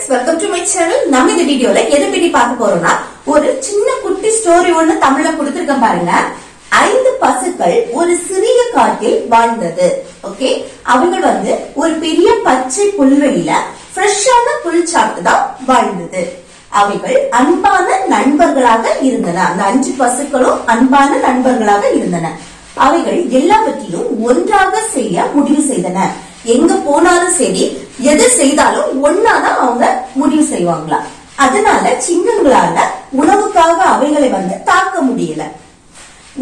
friends, welcome to my channel. நம்ம இந்த வீடியோல எதை பத்தி பார்க்க போறோம்னா ஒரு சின்ன குட்டி ஸ்டோரி ஒன்னு தமிழ்ல கொடுத்திருக்கேன் பாருங்க. 5 பசுக்கள் ஒரு சிறிய காட்டில் வாழ்ந்தது. ஓகே, அவர்கள் ஒரு பெரிய பச்சை புல்வெளியில ஃப்ரெஷ்ஷான புல் சாப்பிட்டு தான் வாழ்ந்தது. அவைகள் அன்பான நண்பர்களாக இருந்தன. அந்த 5 பசுக்களும் அன்பான நண்பர்களாக இருந்தன. அவைகள் எல்லாவற்றையும் ஒன்றாக செய்ய முடிவு செய்தன. எங்க போனாலும் சரி, எது செய்தாலும் ஒன்னாதான் அவங்க முடிவு செய்வாங்களா. அதனால சிங்கங்களால உணவுக்காக அவைகளை தாக்க முடியல.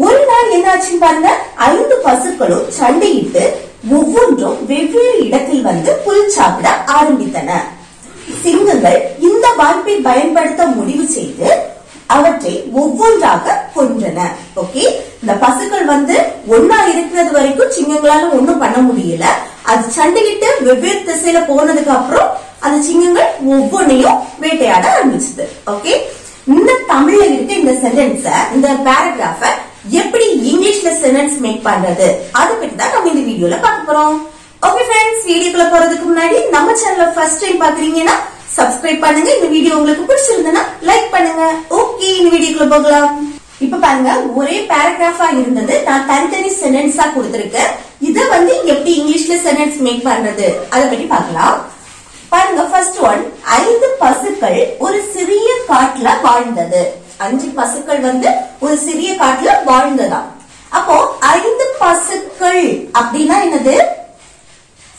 ஒரு நாள் என்னாச்சுன்னு பாருங்க, 5 பசுக்களும் சண்டையிட்டு ஒவ்வொன்றும் வெவ்வேறு இடத்தில் புல் சாப்பிட ஆரம்பித்தன. சிங்கங்கள் இந்த வாய்ப்பை பயன்படுத்த முடிவு செய்து அவற்றை ஒவ்வொன்றாக கொன்றன. ஓகே, இந்த பசுக்கள் ஒன்னா இருக்கிறது வரைக்கும் சிங்கங்களால ஒண்ணும் பண்ண முடியல. அது சண்டையிட்டு வெவ்வேறு திசையில போனதுக்கு அப்புறம் அந்த சிங்கங்கள் ஒவ்வொன்னையும் வேட்டையாட ஆரம்பிச்சது. ஓகே, இந்த தமிழ்ல இருக்க இந்த சென்டென்ஸ, இந்த பேராகிராஃப எப்படி இங்கிலீஷ்ல சென்டென்ஸ் மேக் பண்றது அதை பத்தி தான் நம்ம இந்த வீடியோல பார்க்க போறோம். ஓகே ஃப்ரெண்ட்ஸ், வீடியோக்குள்ள போறதுக்கு முன்னாடி நம்ம சேனலை ஃபர்ஸ்ட் டைம் பாக்குறீங்கன்னா சப்ஸ்கிரைப் பண்ணுங்க. இந்த வீடியோ உங்களுக்கு பிடிச்சிருந்தா லைக் பண்ணுங்க. ஓகே, இந்த வீடியோக்குள்ள போகலாம். இப்ப பாருங்க, ஒரே பேராகிராஃபா இருந்தது, நான் தனித்தனி சென்டென்ஸா கொடுத்திருக்கேன். இத எப்படி இங்கிலீஷ்ல சென்டென்ஸ் மேக் பண்றது அதை பத்தி பார்க்கலாம். பாருங்க, ஃபர்ஸ்ட் ஒன், 5 பசுக்கள் ஒரு சிறிய காட்டுல வாழ்ந்தது. 5 பசுக்கள் ஒரு சிறிய காட்டுல வாழ்ந்ததாம். அப்போ 5 பசுக்கள் அப்படின்னா என்னது?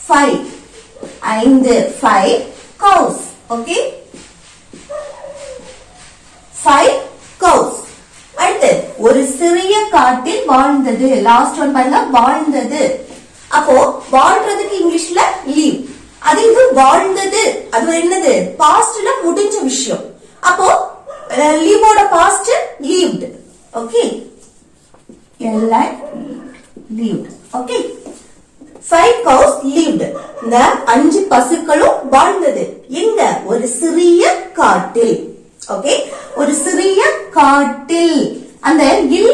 5 cows. Okay, 5 cows. அடுத்து ஒரு சிறிய காட்டில் வாழ்ந்தது. லாஸ்ட் ஒன் பாருங்க, வாழ்ந்தது. அப்போ வாழ்றதுக்கு இங்கிலீஷ்ல லீவ். அது இது வாழ்ந்தது, அது என்னது? பாஸ்ட்ல முடிஞ்ச விஷயம். அப்போ லீவோட past lived. Okay, lived. Okay, 5 cows lived. இந்த 5 பசுக்களும் வாழ்ந்தது. எங்க? ஒரு சிறிய காட்டில். ஓகே, ஒரு சிறிய காட்டில். அந்த இல்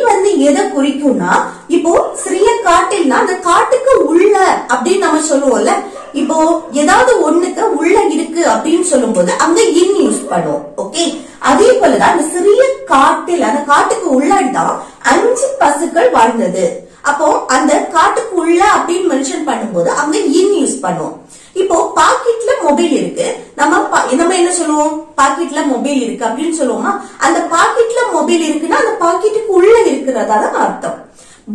எதை குறிக்கும்னா, இப்போ சிறிய காட்டில்னா அந்த காட்டுக்கு உள்ள அப்படின்னு நம்ம சொல்லுவோம்ல. இப்போ ஏதாவது ஒண்ணுக்கு உள்ள இருக்கு அப்படின்னு சொல்லும் போது அங்க இன் யூஸ் பண்ணுவோம். ஓகே, அதே போலதான் அந்த சிறிய காட்டில், அந்த காட்டுக்கு உள்ளாடிதான் 5 பசுக்கள் வாழ்ந்தது. அப்போ அந்த காட்டுக்கு உள்ள அப்படின்னு மென்ஷன் பண்ணும்போது அங்க இன் யூஸ் பண்ணுவோம். இப்போ பாக்கெட்ல மொபைல் இருக்கு, நம்ம என்ன சொல்லுவோம்? பாக்கெட்ல மொபைல் இருக்கு அப்படின்னு சொல்லுவோமா? அந்த பாக்கெட்ல மொபைல் இருக்குன்னா அந்த பாக்கெட்டுக்கு உள்ள இருக்கிறதா தான் அர்த்தம்.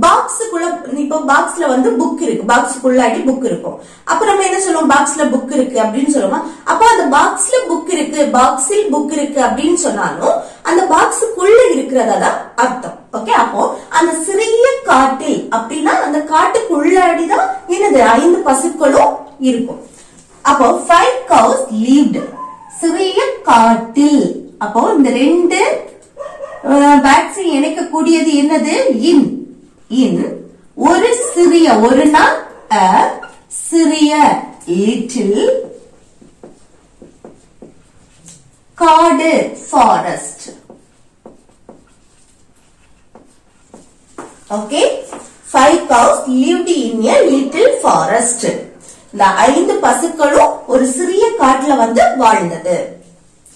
பாக்ஸுக்குள்ள, இப்போ பாக்ஸ்ல புக் இருக்கு, பாக்ஸுக்குள்ளாடி புக் இருக்கும். அப்ப நம்ம என்ன சொல்லுவோம்? பாக்ஸ்ல புக் இருக்கு அப்படின்னு சொல்லுவோமா? அப்ப அந்த பாக்ஸ்ல புக் இருக்கு, பாக்ஸில் புக் இருக்கு அப்படின்னு சொன்னாலும் அந்த பாக்ஸுக்குள்ள இருக்கிறதா தான் அர்த்தம். ஓகே, அப்போ அந்த சிறிய காட்டில் அப்படின்னா அந்த காட்டுக்கு உள்ளாடிதான் என்னது? 5 பசுக்களும் இருக்கும். அப்போ 5 cows lived. சிறிய காட்டில். அப்போ இந்த 2 வேர்ட்ஸ் இணைக்கக்கூடியது என்னது? இன். இன் ஒரு சிறிய, ஒருனா சிறிய, லிட்டில், காடு, forest. Okay, 5 cows lived in a little forest. இந்த 5 பசுக்களும் ஒரு சிறிய காட்டுல வாழ்ந்தது.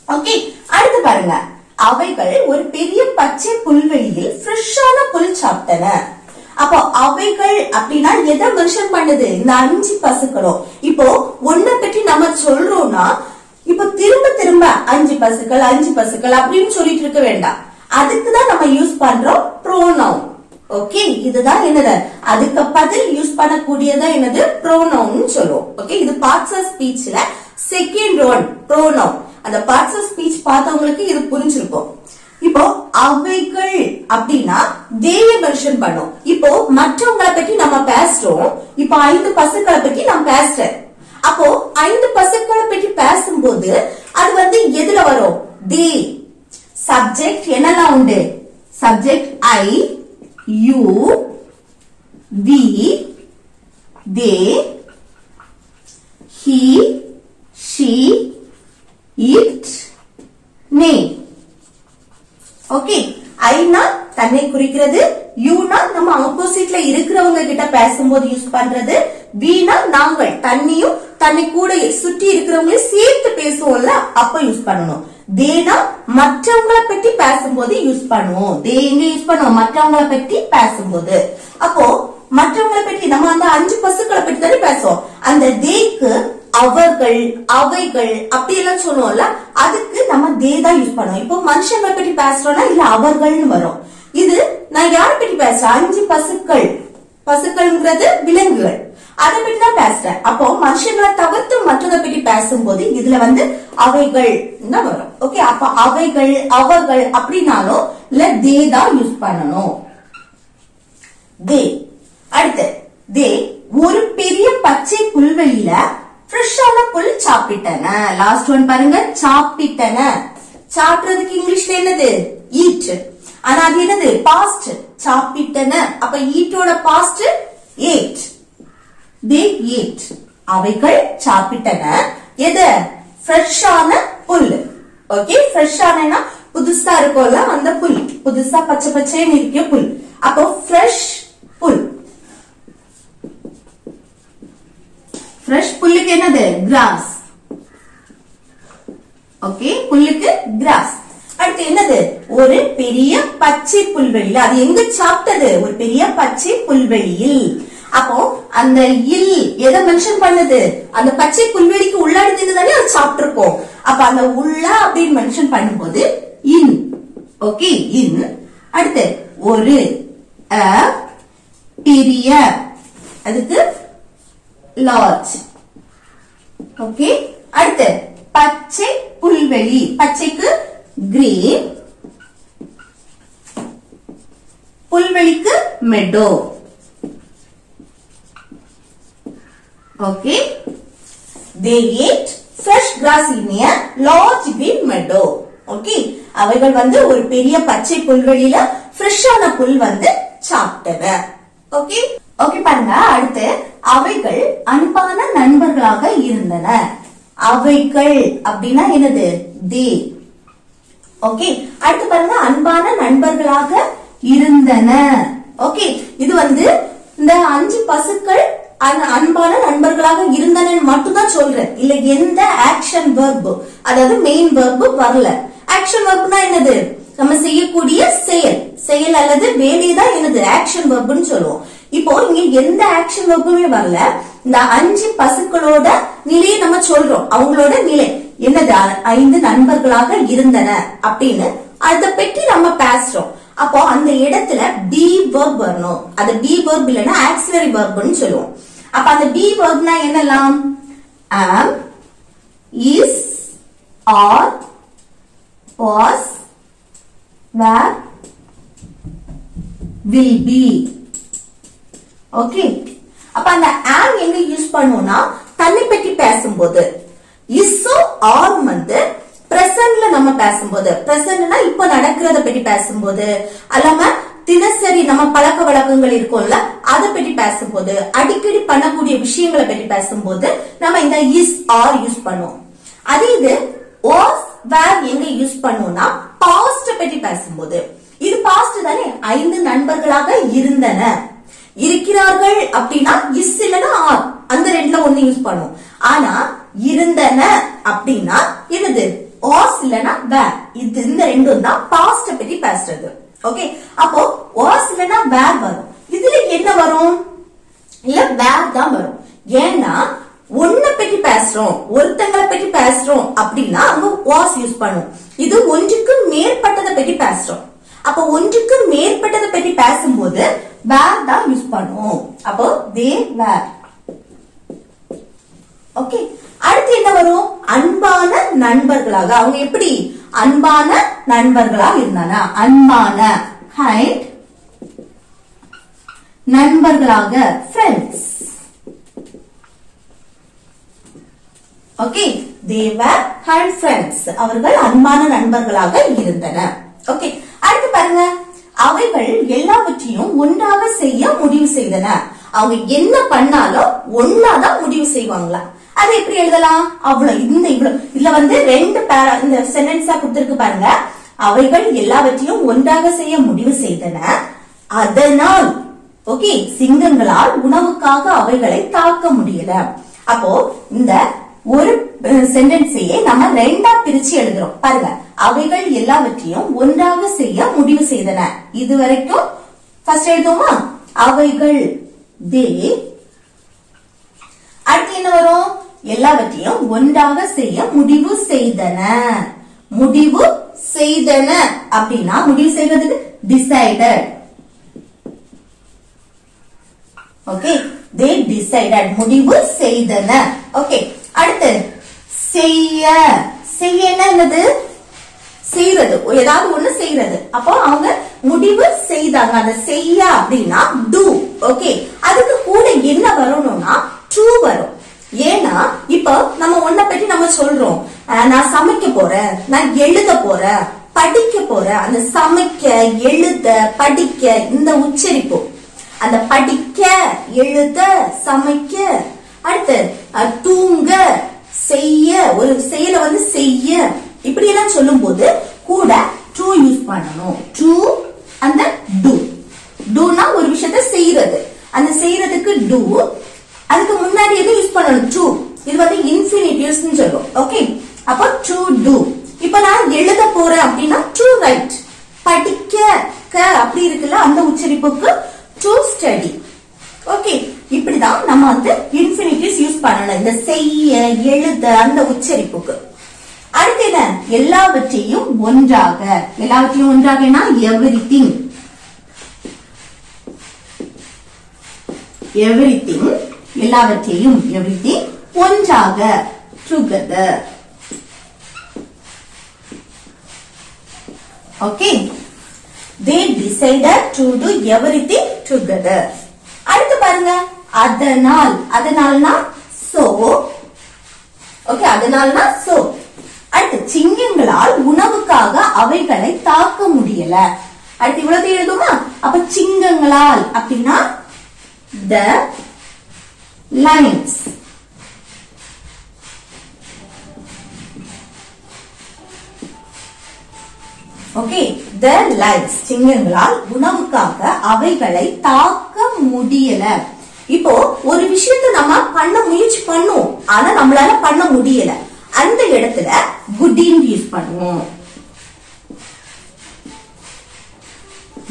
ஓகே, அடுத்து பாருங்க, அவைகள் ஒரு பெரிய பச்சை புல்வெளியில் ஃப்ரெஷ்ஷான புல் சாப்பிட்டன. அப்போ அவைகள் அப்படின்னா எதை மென்ஷன் பண்ணுது? இந்த 5 பசுக்களும். இப்போ ஒன்ன பற்றி நம்ம சொல்றோம்னா, இப்போ திரும்ப திரும்ப 5 பசுக்கள் அப்படின்னு சொல்லிட்டு இருக்க வேண்டாம். அதுக்குதான் நம்ம யூஸ் பண்றோம் ப்ரோனவுன். ஓகே, இதுதான் என்னது? அதுக்கு பதில் யூஸ் பண்ணக்கூடியதா என்னது? ப்ரோனவுன் சொல்லுவோம். ஓகே, இது பார்ட்ஸ் ஆஃப் ஸ்பீச்ல செகண்ட் ஒன் ப்ரோனவுன். அந்த பார்ட்ஸ் ஆஃப் ஸ்பீச் பார்த்தவங்களுக்கு இது புரிஞ்சிருக்கும். இப்போ அவைகள் அப்படின்னா தேய மென்ஷன் பண்ணும். இப்போ மற்றவங்களை பற்றி நம்ம பேசுறோம். இப்போ 5 பசுக்களை பற்றி நான் பேசுறேன். அப்போ 5 பசுக்களை பற்றி பேசும்போது அது எதுல வரும்? தே. சப்ஜெக்ட் என்னெல்லாம் உண்டு? Subject I, you, we, they, he, she, it, நே. ஓகே, ஐனா தன்னை குறிக்கிறது, யூனா நம்ம ஆப்போசிட்ல இருக்கிறவங்க கிட்ட பேசும்போது யூஸ் பண்றது, வீனா நாங்கள் தன்னையும் தன்னை கூட சுற்றி இருக்கிறவங்களே சேர்த்து பேசுவோம்ல, அப்ப யூஸ் பண்ணணும். தேனா மற்றவங்களை பற்றி பேசும்போது யூஸ் பண்ணுவோம். தே எங்க யூஸ் பண்ணுவோம்? மற்றவங்களை பற்றி பேசும்போது. அப்போ மற்றவங்களை பற்றி நம்ம அந்த 5 பசுக்களை பற்றி தானே பேசுவோம். அந்த தேக்கு அவர்கள், அவைகள் அப்படி எல்லாம் சொல்லுவோம்ல, அதுக்கு நம்ம தே தான் யூஸ் பண்ணுவோம். இப்போ மனுஷங்களை பற்றி பேசுறோம்னா இல்ல அவர்கள்னு வரும். இது நான் யாரை பற்றி பேசுறேன்? 5 பசுக்கள். பசுக்கள்ங்கிறது விலங்குகள், அதை பற்றி தான் பேசுறேன். அப்போ மனுஷங்களை தவிர்த்து மற்றதை பற்றி பேசும்போது இதுல வந்து அவைகள் தான் வரும். ஓகே, அப்ப அவைகள், அவர்கள் அப்படின்னாலும் இல்ல தே தான் யூஸ் பண்ணணும். தே. அடுத்து தே ஒரு பெரிய பச்சை புல்வெளியில ஃப்ரெஷ்ஷான புல் சாப்பிட்டன. லாஸ்ட் ஒன் பாருங்க, சாப்பிட்டன. சாப்பிடுறதுக்கு இங்கிலீஷ்ல என்னது? ஈட். ஆனா அது என்னது? பாஸ்ட். சாப்பிட்டன. அப்ப ஈட்டோட பாஸ்ட் ஏட். they ate. அவைகள் சாப்பிட்டன. எது? ஃப்ரெஷ்ஷான புல். ஓகே, ஃப்ரெஷ்ஷானா புதுசா இருக்கும்ல அந்த புல், புதுசா பச்சை பச்சைன்னு இருக்க புல். அப்போ ஃப்ரெஷ் புல். ஃப்ரெஷ் புல்லுக்கு என்னது? கிராஸ். ஓகே, புல்லுக்கு கிராஸ். அடுத்து என்னது? ஒரு பெரிய பச்சை புல்வெளியில. அது எங்க சாப்பிட்டது? ஒரு பெரிய பச்சை புல்வெளியில். அப்போ அந்த இல் எதை மென்ஷன் பண்ணுது? அந்த பச்சை புல்வெளிக்கு உள்ளாடி தானே அது சாப்பிட்டு இருக்கோம். அப்ப அந்த உள்ள அப்படின்னு மென்ஷன் பண்ணும்போது இன். ஓகே, இன். அடுத்து ஒரு பெரிய, அதுக்கு லார்ஜ். ஓகே, அடுத்து பச்சை புல்வெளி. பச்சைக்கு கிரீன், புல்வெளிக்கு meadow. Okay, they ate fresh grass in a large green meadow. Okay, அவைகள் வந்து ஒரு பெரிய பச்சை புல்வெளியில ஃப்ரெஷ்ஷான புல் வந்து சாப்பிட்டன. ஓகே ஓகே பாருங்க. அடுத்து அவைகள் அன்பான நண்பர்களாக இருந்தன. அவைகள் அப்படின்னா என்னது? தே. ஓகே, அடுத்து பாருங்க, அன்பான நண்பர்களாக இருந்தன. ஓகே, இது வந்து இந்த 5 பசுக்கள் அன்பான நண்பர்களாக இருந்தனன்னு மட்டும் தான் சொல்றேன். இல்ல எந்த ஆக்ஷன் வெர்ப், அதாவது மெயின் வெர்ப் வரல. ஆக்ஷன் வெர்ப்னா என்னது? நம்ம செய்யக்கூடிய செயல், செயல் அல்லது வேலைதான் என்னது? ஆக்ஷன் வெர்ப்னு சொல்லுவோம். இப்போ இங்க எந்த ஆக்ஷன் வெர்புமே வரல. இந்த 5 பசுக்களோட நிலையை நம்ம சொல்றோம். அவங்களோட நிலை என்னது? 5 நண்பர்களாக இருந்தன அப்படின்னு அதை பற்றி நம்ம பேசுறோம். அப்போ அந்த இடத்துல பி வெர்ப் வரணும். அது பி வெர்ப் இல்லைன்னா ஆக்சிலரி வெர்ப்னு சொல்லுவோம். அப்ப அந்த பி வெர்ப்னா என்னலாம்? am, is, are, was, were, will be. Okay, அப்ப அந்த am எங்க யூஸ் பண்ணுவோம்னா தன்னை பற்றி பேசும்போது. இஸ்ஸோ ஆர் வந்து பிரசன்ட்ல நம்ம பேசும்போது, பிரசன்ட்னா இப்ப நடக்கிறத பற்றி பேசும்போது, அல்லாம தினசரி நம்ம பழக்க வழக்கங்கள் இருக்கும்ல அதை பற்றி பேசும்போது, அடிக்கடி பண்ணக்கூடிய விஷயங்களை பற்றி பேசும்போது நம்ம இந்த இஸ் ஆர் யூஸ் பண்ணுவோம். அதே இது வாஸ் வேர் எங்க யூஸ் பண்ணுவோம்னா பாஸ்ட் பற்றி பேசும்போது. இது பாஸ்ட் தானே? 5 நண்பர்களாக இருந்தன. இருக்கிறார்கள் அப்படின்னா இஸ் இல்லனா ஆர், அந்த ரெண்டுல ஒண்ணு யூஸ் பண்ணுவோம். ஆனா இருந்தன அப்படின்னா என்னது? வாஸ் இல்லனா வேர். இது இந்த ரெண்டும் தான் பாஸ்ட் பற்றி பேசுறது. ஓகே, அப்போ வாஸ் இல்லனா வேர் வரும். இதுல என்ன வரும்? இல்ல வேர் தான் வரும். ஏன்னா ஒன்ன பற்றி பேசுறோம், ஒருத்தங்களை பற்றி பேசுறோம் அப்படின்னா அங்க வாஸ் யூஸ் பண்ணுவோம். இது ஒன்றுக்கு மேற்பட்டதை பற்றி பேசுறோம். அப்ப ஒன்றுக்கு மேற்பட்டதை பற்றி பேசும்போது வேர் தான் யூஸ் பண்ணுவோம். அப்போ they were. ஓகே, அடுத்து என்ன வரும்? அன்பான நண்பர்களாக. அவங்க எப்படி அன்பான நண்பர்களாக இருந்தாங்க? அன்பான கைண்ட், நண்பர்களாக friends. Okay, they were kind friends. அவர்கள் அன்பான நண்பர்களாக இருந்தன. ஓகே, அடுத்து பாருங்க, அவைகள் எல்லாவற்றையும் ஒன்றாக செய்ய முடிவு செய்தன. அவங்க என்ன பண்ணாலும் ஒன்னாதான் முடிவு செய்வாங்களா? அது எப்படி எழுதலாம்? அவ்வளவு இந்த இவ்வளவு இதுல வந்து 2 இந்த சென்டென்ஸா கொடுத்திருக்கு பாருங்க. அவைகள் எல்லாவற்றையும் ஒன்றாக செய்ய முடிவு செய்தன. அதனால் ஓகே, சிங்கங்களால் உணவுக்காக அவைகளை தாக்க முடியல. அப்போ இந்த ஒரு சென்டென்ஸையே நம்ம ரெண்டா பிரிச்சு எழுதுறோம் பாருங்க. அவைகள் எல்லாவற்றையும் ஒன்றாக செய்ய முடிவு செய்தன. இது வரைக்கும் ஃபர்ஸ்ட் எழுதுவோமா? அவைகள் தே. அடுத்து என்ன வரும்? எல்லாவற்றையும் ஒன்றாக செய்ய முடிவு செய்தன. முடிவு செய்தன அப்படின்னா முடிவு செய்வதுக்கு டிசைடட். Okay, they decided. முடிவு செய்தன. ஓகே, அடுத்து செய்ய. செய்ய என்னது? செய்யறது, ஏதாவது ஒண்ணு செய்யறது. அப்போ அவங்க முடிவு செய்தாங்க. அந்த செய்ய அப்படின்னா do. ஓகே, அதுக்கு கூட என்ன வரணும்னா to வரும். ஏன்னா இப்போ நம்ம ஒன்ன பத்தி நம்ம சொல்றோம், நான் சமைக்க போறேன், நான் எழுத போறேன், படிக்க போறேன். அந்த சமைக்க, எழுத, படிக்க இந்த உச்சரிப்பு, அந்த படிக்க, எழுத, சமைக்க, அடுத்து தூங்க, செய்ய, ஒரு செயலை வந்து செய்ய, இப்படி எல்லாம் சொல்லும் போது கூட to யூஸ் பண்ணணும். to அந்த do. doனா ஒரு விஷயத்தை செய்யறது, அந்த செய்யறதுக்கு do. அதுக்கு முன்னாடி எது யூஸ் பண்ணணும்? to. இது வந்து இன்ஃபினிட்டிவ்ஸ் சொல்லுவோம். ஓகே, அப்ப to do. இப்ப நான் எழுத போறேன் அப்படின்னா to write. படிக்க க அப்படி இருக்குல்ல, அந்த உச்சரிப்புக்கு to study. ஓகே, இப்படிதான் நம்ம வந்து இன்ஃபினிட்டிவ்ஸ் யூஸ் பண்ணணும் இந்த செய்ய, எழுத அந்த உச்சரிப்புக்கு. அடுத்து என்ன? எல்லாவற்றையும் ஒன்றாக. எல்லாவற்றையும் ஒன்றாகனா everything. everything, எல்லாவற்றையும் everything ஒன்றாக together. Okay, they decided to do everything together. அடுத்து பாருங்க, அதனால். அதனால்னா so. ஓகே, அதனால்னா so. அடுத்து சிங்கங்களால் உணவுக்காக அவைகளை தாக்க முடியல. அடுத்து இவ்வளவு எழுதுமா? அப்ப சிங்கங்களால் அப்படின்னா the lions. Okay, the lions. சிங்கங்களால் உணவுக்காக அவைகளை தாக்க முடியல. இப்போ ஒரு விஷயத்தை நம்ம பண்ண முயற்சி பண்ணுவோம், ஆனா நம்மளால பண்ண முடியல. அந்த இடத்துல couldn't யூஸ் பண்ணுவோம்.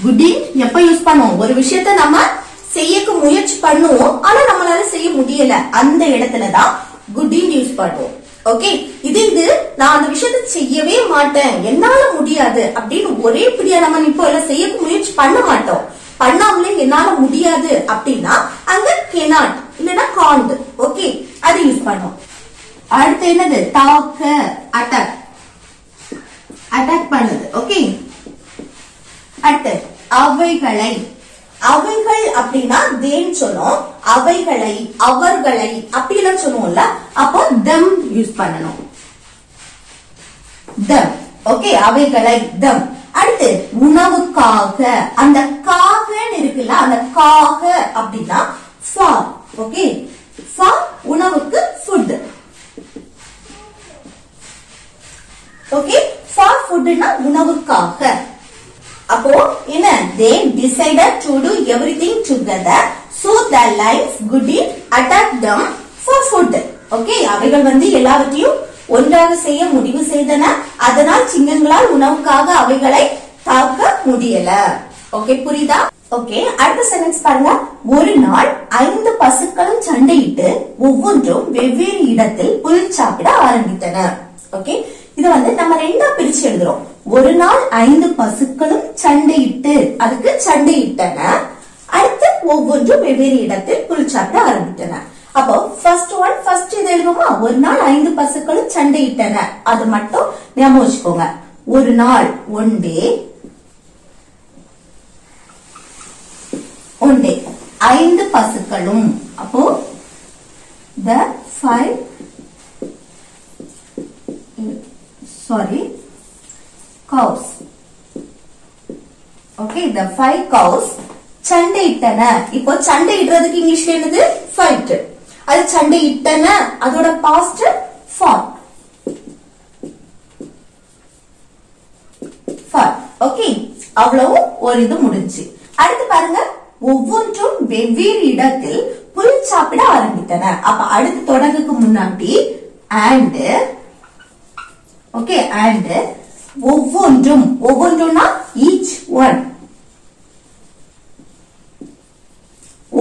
couldn't எப்ப யூஸ் பண்ணுவோம்? ஒரு விஷயத்தை நம்ம செய்யக்கு முயற்சி பண்ணுவோம், ஆனா நம்மளால செய்ய முடியல. அந்த இடத்துலதான் couldn't யூஸ் பண்ணுவோம். ஓகே, இது நான் அந்த விஷயத்தை செய்யவே மாட்டேன், என்னால முடியாது அப்படின்னு ஒரே பிடியா நம்ம இப்போ எல்லாம் செய்ய முயற்சி பண்ண மாட்டோம். பண்ணாமலே என்னால முடியாது அப்படின்னா அங்க cannot இல்லனா can't. ஓகே, அது யூஸ் பண்ணுவோம். அடுத்து என்னது? தாக்க, அட்டாக். அட்டாக் பண்ணுது. ஓகே, அடுத்து அவைகளை. அவைகள் அப்படின்னா தேன்னு சொன்னோம். அவைகளை, அவர்களை அப்படி எல்லாம் சொல்லுவோம்ல, அப்போ them யூஸ் பண்ணணும். them. ஓகே, அவைகளை them. அடுத்து உணவுக்காக. அந்த காகன்னு இருக்குல்ல, அந்த காக அப்படின்னா for. ஓகே, for உணவுக்கு food. ஓகே, for foodனா உணவுக்காக. அப்போ என்ன? they decided to do everything together so the lions couldn't attack them for food. Okay, அவைகள் வந்து எல்லாவற்றையும் ஒன்றாக செய்ய முடிவு செய்தன, அதனால் சிங்கங்களால் உணவுக்காக அவைகளை தாக்க முடியல. ஓகே, புரியுதா? ஓகே, அடுத்த சென்டென்ஸ் பாருங்க. ஒரு நாள் 5 பசுக்களும் சண்டையிட்டு ஒவ்வொன்றும் வெவ்வேறு இடத்தில் புல் சாப்பிட ஆரம்பித்தன. ஓகே, இது வந்து நம்ம ரெண்டா பிரிச்சு எழுதுறோம். ஒரு நாள் 5 பசுக்களும் சண்டையிட்டு, அதுக்கு சண்டையிட்டன. அடுத்து ஒவ்வொன்றும் வெவ்வேறு இடத்தில் புல் சாப்பிட ஆரம்பித்தன. அப்போ ஃபர்ஸ்ட் ஒன் ஃபர்ஸ்ட் இது எழுதுமா? ஒரு நாள் 5 பசுக்களும் சண்டையிட்டன. அது மட்டும் ஞாபகம் வச்சுக்கோங்க. ஒரு நாள் ஒன் டே, 5 பசுக்களும். அப்போ the 5 cows. Okay, the 5 cows சண்டையிட்டன. இப்போ சண்டையிடுறதுக்கு இங்கிலீஷ்ல என்னது? fight. அது சண்டையிட்டன, அதோட past fought. ஓகே, அவ்வளவு ஒரு இது முடிஞ்சு. அடுத்து பாருங்க, ஒவ்வொன்றும் வெவ்வேறு இடத்தில் புல் புல் சாப்பிட ஆரம்பித்தன. அப்ப அடுத்து தொடங்குக்கு முன்னாடி and okay and ஒவ்வொன்றும் ஒவ்வொன்றும்னா each one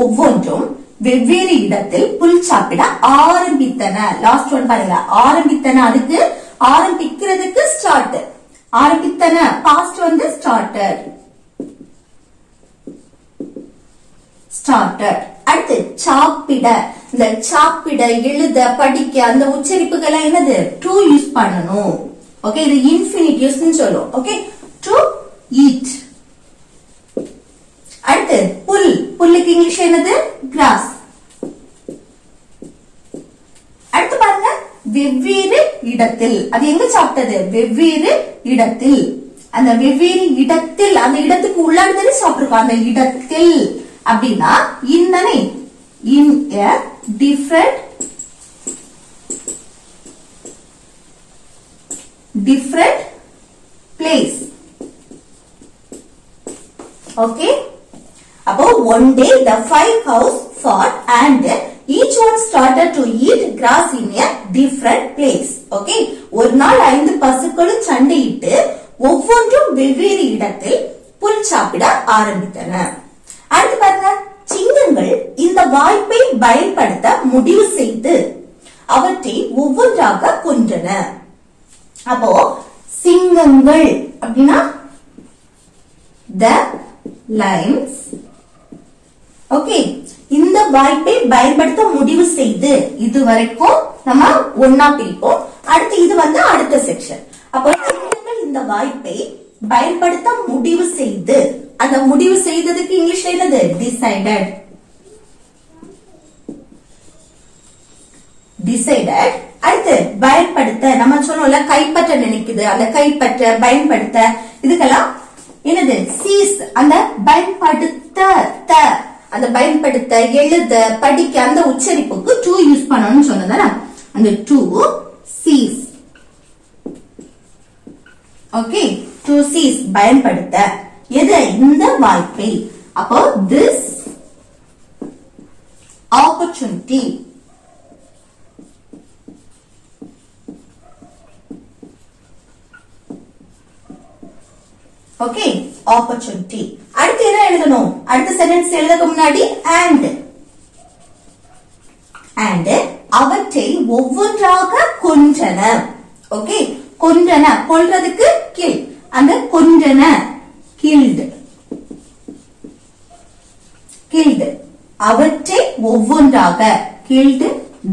ஒவ்வொன்றும் வெவ்வேறு இடத்தில் புல் சாப்பிட ஆரம்பித்தன. லாஸ்ட் ஒன் பாருங்க, ஆரம்பித்தன. அதுக்கு ஆரம்பிக்கிறதுக்கு ஸ்டார்ட், ஆரம்பித்தன பாஸ்ட் வந்து ஸ்டார்டட் ஸ்டார்டட். அடுத்து சாப்பிட. இந்த சாப்பிட, எழுத, படிக்க அந்த உச்சரிப்புகளை என்னது டு யூஸ் பண்ணணும். ஓகே, இது இன்ஃபினிட்டிவ்ஸ் சொல்லுவோம். Okay, to eat. அடுத்து புல். புல்லுக்கு இங்கிலீஷ் என்னது கிராஸ். அடுத்து பாருங்க, வெவ்வேறு இடத்தில். அது எங்க சாப்பிட்டது வெவ்வேறு இடத்தில். அந்த வெவ்வேறு இடத்தில், அந்த இடத்துக்கு உள்ளாடி சாப்பிட்டுருக்கோம். அந்த இடத்தில் அப்படின்னா இந்தனை இன் a different place. Okay, அப்போ one day the 5 cows fought and each one started to eat grass in a different place. Okay, ஒரு நாள் 5 பசுக்களும் சண்டையிட்டு ஒவ்வொன்றும் வெவ்வேறு இடத்தில் புல் சாப்பிட ஆரம்பித்தன. அடுத்து பாருங்க, சிங்கங்கள் இந்த வாய்ப்பை பயன்படுத்த முடிவு செய்து அவற்றை ஒவ்வொன்றாக கொன்றன. அப்போ சிங்கங்கள் அப்படின்னா the lions. ஓகே, இந்த வாய்ப்பை பயன்படுத்த முடிவு செய்து இதுவரைக்கும் நம்ம ஒன்னா பிரிப்போம். அடுத்து இது வந்து அடுத்த செக்ஷன். அப்போ சிங்கங்கள் இந்த வாய்ப்பை பயன்படுத்த முடிவு செய்து, அந்த முடிவு செய்ததுக்கு இங்கிலீஷ்ல என்னது decided. decided. அடுத்து பயன்படுத்த, நம்ம சொன்னோம்ல கைப்பற்ற நினைக்குது, அந்த கைப்பற்ற பயன்படுத்த இதுக்கெல்லாம் என்னது சீஸ். அந்த பயன்படுத்த, அந்த பயன்படுத்த, எழுத, படிக்க அந்த உச்சரிப்புக்கு டு யூஸ் பண்ணணும்னு சொன்னதான, அந்த டு சீஸ். ஓகே, டு சீஸ் பயன்படுத்த எது இந்த வாய்ப்பை. அப்போ this opportunity. Okay, opportunity. அடுத்து என்ன எழுதணும், அடுத்த சென்டென்ஸ் எழுதுறதுக்கு முன்னாடி and அவற்றை ஒவ்வொன்றாக கொன்றன. ஓகே, கொன்றன, கொல்றதுக்கு kill. அந்த கொன்றன killed. அவற்றை ஒவ்வொன்றாக killed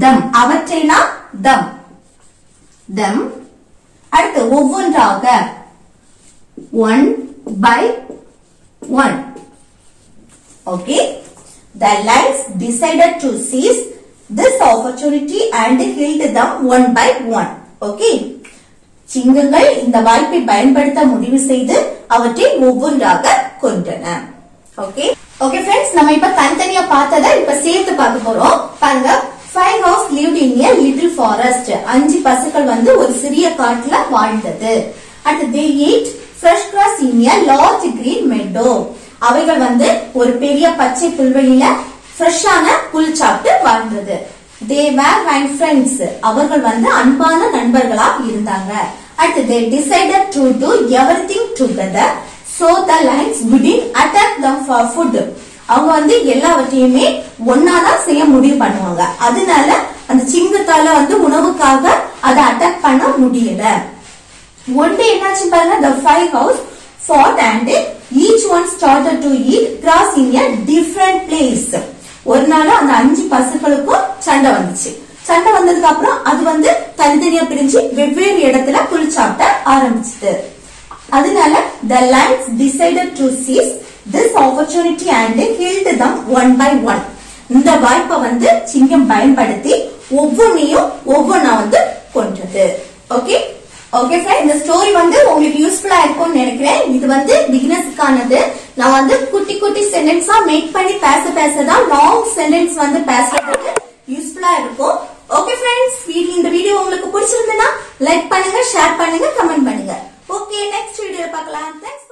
them. அவற்றைனா them. அடுத்து ஒவ்வொன்றாக one by one. Okay, the lions decided to seize this opportunity and killed them one by one. Okay, சிங்கங்கள் இந்த வாய்ப்பை பயன்படுத்த முடிவு செய்து அவற்றை ஒவ்வொன்றாக கொன்றன. ஓகே ஓகே फ्रेंड्स, நம்ம இப்ப தனித்தனியா பார்த்ததை இப்ப சேர்த்து பார்க்க போறோம். பாருங்க, 5 cows lived in a little forest. 5 பசுக்கள் வந்து ஒரு சிறிய காட்டுல வாழ்ந்தது. அடுத்து they ate fresh grass in a large green meadow. அவைகள் வந்து ஒரு பெரிய பச்சை புல்வெளியில ஃப்ரெஷ்ஷான புல் சாப்பிட்டு வாழ்ந்தது. they were kind friends. அவர்கள் வந்து அன்பான நண்பர்களா இருந்தாங்க. அடுத்து they decided to do everything together so the lions wouldn't attack them for food. அவங்க வந்து எல்லாவற்றையுமே ஒன்னாதான் செய்ய முடிவு பண்ணுவாங்க. அதனால அந்த சிங்கத்தால வந்து உணவுக்காக அதை அட்டாக் பண்ண முடியல. one day என்னாச்சு பாருங்க, the 5 cows fought and each one started to eat grass in a different place. ஒரு நாள் அந்த 5 பசுக்களுக்கும் சண்டை வந்துச்சு. சண்டை வந்ததுக்கு அப்புறம் அது வந்து தனித்தனியா பிரிஞ்சு வெவ்வேறு இடத்துல புல் சாப்பிட ஆரம்பிச்சது. அதனால the lions decided to seize this opportunity and killed them one by one. இந்த வாய்ப்பை வந்து சிங்கம் பயன்படுத்தி ஒவ்வொன்றையும் ஒவ்வொன்னா வந்து கொன்றது. ஓகே ஓகே फ्रेंड्स, இந்த ஸ்டோரி வந்து உங்களுக்கு யூஸ்ஃபுல்லா இருக்கும்னு நினைக்கிறேன். இது வந்து பிகினர்ஸ்க்கானது. நான் வந்து குட்டி குட்டி சென்டென்ஸா மேக் பண்ணி பேசதான் லாங் சென்டென்ஸ் வந்து பேசுறதுக்கு யூஸ்ஃபுல்லா இருக்கும். ஓகே फ्रेंड्स, இந்த வீடியோ உங்களுக்கு பிடிச்சிருந்தா லைக் பண்ணுங்க, ஷேர் பண்ணுங்க, கமெண்ட் பண்ணுங்க. ஓகே, நெக்ஸ்ட் வீடியோல பார்க்கலாம். Thanks.